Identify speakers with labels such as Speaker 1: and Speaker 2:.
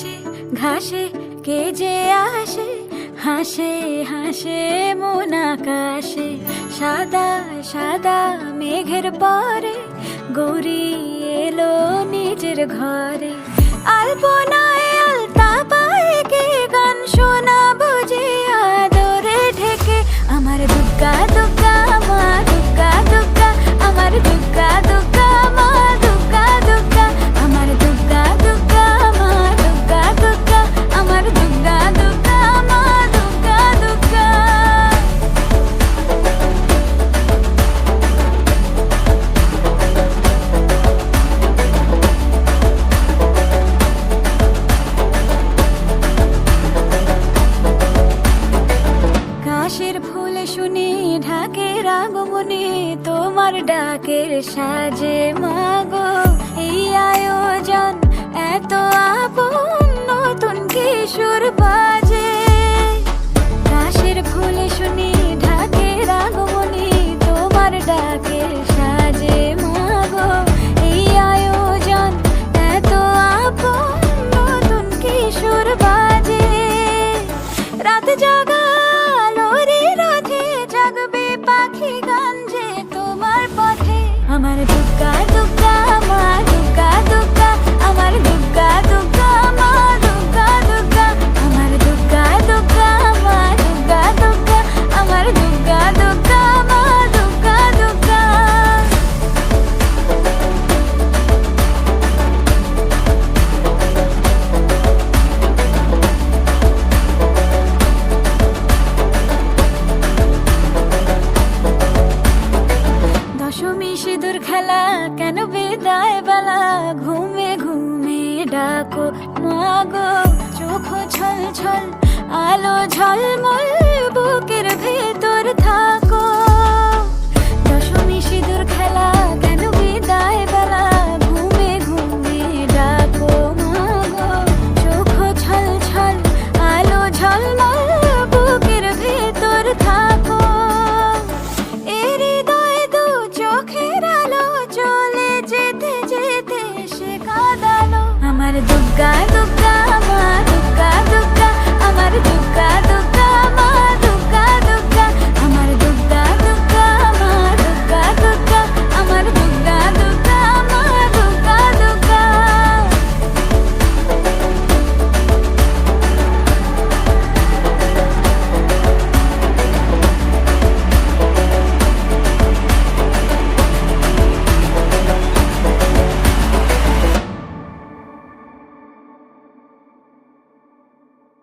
Speaker 1: ঘাসে ঘাসে কে যে আসে, হাসে হাসে মন আকাশে। সাদা সাদা মেঘের পরে গৌরী এলো নিজের ঘরে। আলপনায় আলতা পায়ে কে গান শোনাবো যে আদরে ঢেকে। আমার দুগ্গা দুগ্গা মা দুগ্গা দুগ্গা, আমার দুগ্গা দুগ্গা মা দুগ্গা দুগ্গা, আমার দুগ্গা দুগ্গা মা দুগ্গা দুগ্গা, আমার দুগ্গা দুগ্গা মা দুগ্গা দুগ্গা। কাশের ফুল শুনি ঢাকের আগমনে, তোমার ডাকের সাজে মাগো এই আয়োজন এত আপন, নতুন কিশোর বাজে। কাশের ফুল শুনি ঢাকের আগমনে, তোমার ডাকের সাজে মাগো এই আয়োজন এত আপন, নতুন কিশোর বাজে। রাত জাগা আলোরে রথে জাগবে পাখি গান যে তোমার পথে। আমার দুগ্গা দুগ্গা মা দুগ্গা দুগ্গা, আমার দুগ্গা দুগ্গা মা দুগ্গা দুগ্গা, আমার দুগ্গা দুগ্গা মা দুগ্গা দুগ্গা, আমার দুগ্গা দুগ্গা মা দুগ্গা দুগ্গা। দশমী সিঁদুর খেলা কেন বিদায় বেলা, ঘুমে ঘুমে ডাকো মাগো। চোখ ছল ছল আলো ঝলমল বুকের ভেতর থাকো।